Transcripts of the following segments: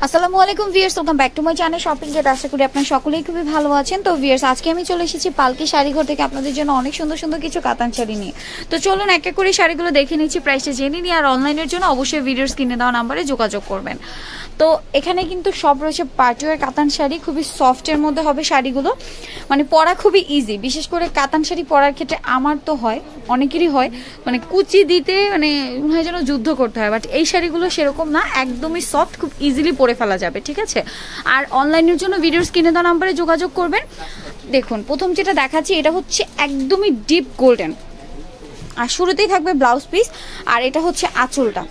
আসসালামু আলাইকুম viewers, welcome back to my channel shopping gate. আশা করি আপনারা সকলেই খুবই ভালো আছেন। তো ভিউয়ার্স, আজকে আমি চলে এসেছি পালকি শাড়িঘর থেকে আপনাদের জন্য অনেক সুন্দর সুন্দর কিছু কাতান শাড়ি নিয়ে। তো চলুন এক এক করে শাড়িগুলো দেখে নিচ্ছি, প্রাইসটা জেনে নিই। আর অনলাইনের জন্য অবশ্যই ভিডিওর স্ক্রিনে দেওয়া নাম্বারে যোগাযোগ করবেন। তো এখানে কিন্তু সব রয়েছে পার্টিওয়ার কাতান শাড়ি, খুবই সফটের মধ্যে হবে শাড়িগুলো, মানে পরা খুবই ইজি। বিশেষ করে কাতান শাড়ি পরার ক্ষেত্রে আমার তো হয়, অনেকেরই হয়, মানে কুচি দিতে মানে মনে হয় যেন যুদ্ধ করতে হয়, বাট এই শাড়িগুলো সেরকম না, একদমই সফট, খুব ইজিলি পরে ফেলা যাবে, ঠিক আছে। আর অনলাইনের জন্য ভিডিওর স্ক্রিনে দেওয়া নাম্বারে যোগাযোগ করবেন। দেখুন প্রথম যেটা দেখাচ্ছি এটা হচ্ছে একদমই ডিপ গোল্ডেন, আর শুরুতেই থাকবে ব্লাউজ পিস, আর এটা হচ্ছে আঁচলটা।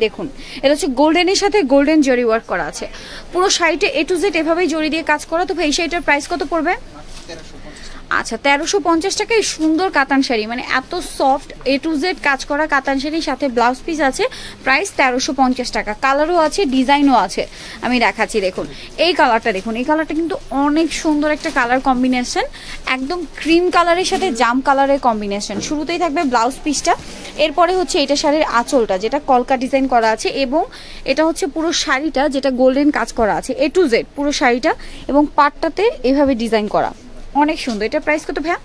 দেখুন এটা হচ্ছে গোল্ডেনের সাথে গোল্ডেন জরি ওয়ার্ক করা আছে, পুরো শাড়িতে এ টু জেড এভাবেই জরি দিয়ে কাজ করা। তো এই শাড়িটার প্রাইস কত পড়বে? আচ্ছা, 1350 টাকা। এই সুন্দর কাতান শাড়ি, মানে এত সফট এ টু জেড কাজ করা কাতান শাড়ির সাথে ব্লাউজ পিস আছে, প্রাইস 1350 টাকা। কালারও আছে, ডিজাইনও আছে, আমি দেখাচ্ছি। দেখুন এই কালারটা, দেখুন এই কালারটা কিন্তু অনেক সুন্দর একটা কালার কম্বিনেশন, একদম ক্রিম কালারের সাথে জাম কালারের কম্বিনেশন। শুরুতেই থাকবে ব্লাউজ পিসটা, এরপরে হচ্ছে এটা শাড়ির আঁচলটা যেটা কলকা ডিজাইন করা আছে, এবং এটা হচ্ছে পুরো শাড়িটা যেটা গোল্ডেন কাজ করা আছে এ টু জেড পুরো শাড়িটা, এবং পাটটাতে এভাবে ডিজাইন করা, অনেক সুন্দর। এটা প্রাইস কত ভাইয়া?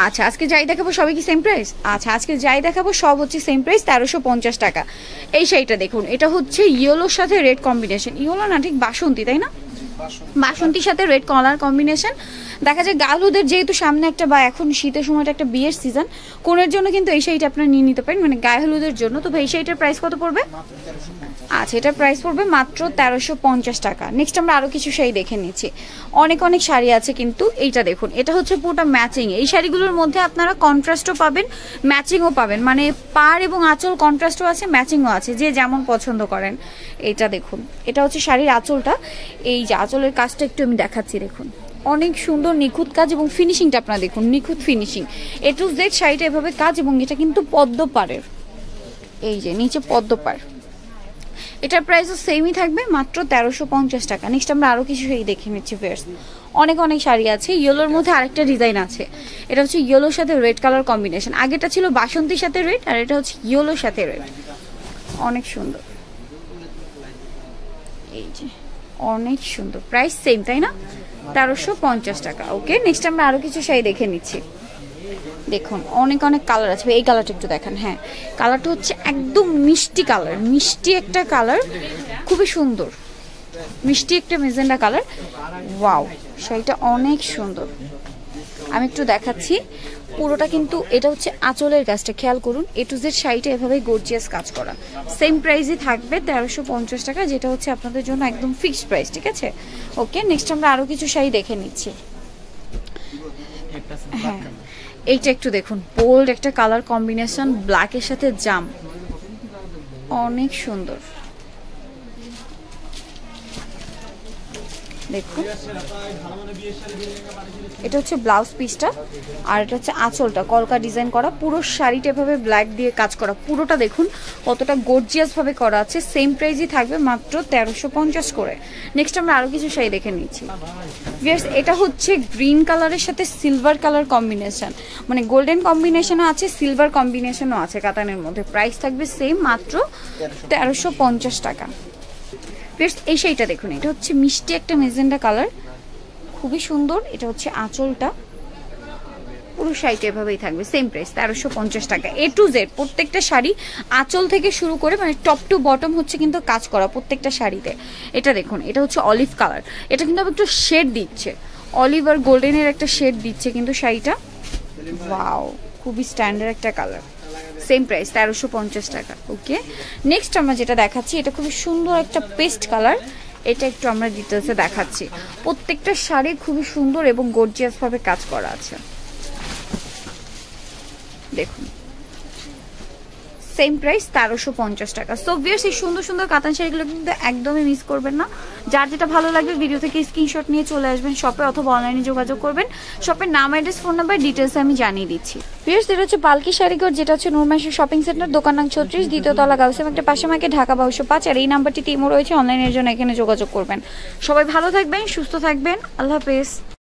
আচ্ছা, আজকে যাই দেখাবো সবই কি সেম প্রাইস? আচ্ছা, আজকে যাই দেখাবো সব হচ্ছে সেম প্রাইস, 1350 টাকা। এই শাড়িটা দেখুন, এটা হচ্ছে ইয়েলোর সাথে রেড কম্বিনেশন, ইয়েলো না ঠিক বাসন্তী, তাই না? বাসন্তীর সাথে রেড কালার কম্বিনেশন। দেখা যায় গা হলুদের যেহেতু সামনে একটা, বা এখন শীতের সময়টা একটা বিয়ের সিজন, কোনের জন্য কিন্তু এই শাড়িটা আপনারা নিয়ে নিতে পারেন, মানে গায়ে হলুদের জন্য। তো এই শাড়িটার প্রাইস কত পড়বে? আচ্ছা, এটার প্রাইস পড়বে মাত্র 1350 টাকা। নেক্সট আমরা আরো কিছু শাড়ি দেখে নিচ্ছি, অনেক অনেক শাড়ি আছে কিন্তু। এইটা দেখুন, এটা হচ্ছে পুরোটা ম্যাচিং। এই শাড়িগুলোর মধ্যে আপনারা কন্ট্রাস্টও পাবেন, ম্যাচিংও পাবেন, মানে পাড় এবং আঁচল কন্ট্রাস্টও আছে, ম্যাচিংও আছে, যে যেমন পছন্দ করেন। এটা দেখুন, এটা হচ্ছে শাড়ির আঁচলটা। এই যে আঁচলের কাজটা একটু আমি দেখাচ্ছি, দেখুন অনেক সুন্দর নিখুঁত কাজ, এবং ফিনিশিংটা আপনারা দেখুন, নিখুঁত ফিনিশিং এ টু জেড শাড়িটা এভাবে কাজ, এবং এটা কিন্তু পদ্ম পাড়ের, এই যে নিচে পদ্ম পাড়। এটার প্রাইসও সেমই থাকবে, মাত্র 1350 টাকা। নেক্সট আমরা আরো কিছু শাড়ি দেখে নিচ্ছি ফ্রেন্ডস, অনেক অনেক শাড়ি আছে। ইয়েলোর মধ্যে আরেকটা ডিজাইন আছে, এটা হচ্ছে ইয়েলোর সাথে রেড কালার কম্বিনেশন। আগেটা ছিল বাসন্তীর সাথে রেড, আর এটা হচ্ছে ইয়েলোর সাথে রেড, অনেক সুন্দর। এই যে অনেক সুন্দর, প্রাইস সেম তাই না? 1350 টাকা। ওকে, নেক্সট আমরা আরো কিছু শাড়ি দেখে নিচ্ছি। দেখুন অনেক অনেক কালার আছে, এই কালারটা একটু দেখেন। হ্যাঁ, কালারটা হচ্ছে একদম মিষ্টি কালার, মিষ্টি একটা কালার, খুবই সুন্দর, মিষ্টি একটা মেজেন্ডা কালার। ওয়াও, শাড়িটা অনেক সুন্দর। আমি একটু দেখাচ্ছি পুরোটা, কিন্তু এটা হচ্ছে আঁচলের কাজটা, খেয়াল করুন এ টু জেড শাড়িটা এভাবে গর্জিয়াস কাজ করা। সেম প্রাইসই থাকবে 1350 টাকা, যেটা হচ্ছে আপনাদের জন্য একদম ফিক্সড প্রাইস, ঠিক আছে। ওকে, নেক্সট আমরা আরো কিছু শাড়ি দেখে নিচ্ছি। হ্যাঁ, এইটা একটু দেখুন, বোল্ড একটা কালার কম্বিনেশন, ব্ল্যাকের সাথে জাম, অনেক সুন্দর। দেখুন এটা হচ্ছে ব্লাউজ পিসটা, আর এটা হচ্ছে আঁচলটা কলকা ডিজাইন করা, পুরো শাড়িটা এভাবে ব্ল্যাক দিয়ে কাজ করা, পুরোটা দেখুন কতটা গর্জিয়াস ভাবে করা আছে। সেম প্রাইসই থাকবে, মাত্র 1350 করে। নেক্সট আমরা আরো কিছু শাড়ি দেখে নিচ্ছি। এটা হচ্ছে গ্রিন কালারের সাথে সিলভার কালার কম্বিনেশন, মানে গোল্ডেন কম্বিনেশনও আছে, সিলভার কম্বিনেশনও আছে কাতানের মধ্যে। প্রাইস থাকবে সেম, মাত্র 1350 টাকা। এই শাড়িটা দেখুন, এটা হচ্ছে মিষ্টি একটা মেজেন্ডা কালার, খুবই সুন্দর। এটা হচ্ছে আঁচলটা, পুরো শাড়িটা এভাবেই থাকবে, সেম প্রাইস 1350 টাকা। এ টু জেড প্রত্যেকটা শাড়ি আঁচল থেকে শুরু করে মানে টপ টু বটম হচ্ছে কিন্তু কাজ করা প্রত্যেকটা শাড়িতে। এটা দেখুন, এটা হচ্ছে অলিভ কালার, এটা কিন্তু একটু শেড দিচ্ছে, অলিভ আর গোল্ডেনের একটা শেড দিচ্ছে কিন্তু শাড়িটা। ওয়াও, খুবই স্ট্যান্ডার্ড একটা কালার, সেম প্রাইস 1350 টাকা। ওকে, নেক্সট আমরা যেটা দেখাচ্ছি, এটা খুবই সুন্দর একটা পেস্ট কালার, এটা একটু আমরা ডিটেলসে দেখাচ্ছি। প্রত্যেকটা শাড়ি খুবই সুন্দর এবং গর্জিয়াস ভাবে কাজ করা আছে, দেখুন সেম প্রাইস 1350 টাকা। সো ভিউয়ার্স, এই সুন্দর সুন্দর কাতান শাড়িগুলো কিন্তু একদমই মিস করবেন না। যার যেটা ভালো লাগবে ভিডিও থেকে স্ক্রিনশট নিয়ে চলে আসবেন শপে, অথবা অনলাইনে যোগাযোগ করবেন। শপের নাম, অ্যাড্রেস, ফোন নাম্বার ডিটেলস আমি জানিয়ে দিচ্ছি। ভিউয়ার্স, এটা হচ্ছে পালকি শাড়িঘর, যেটা হচ্ছে নুরমাইশা শপিং সেন্টার, দোকান নং 36, দ্বিতীয় তলা, গাউসিয়া একটা পাশে মার্কেট, ঢাকা 2205। আর এই নাম্বারটি ইমো রয়েছে, অনলাইনের জন্য এখানে যোগাযোগ করবেন। সবাই ভালো থাকবেন, সুস্থ থাকবেন, আল্লাহ হাফেজ।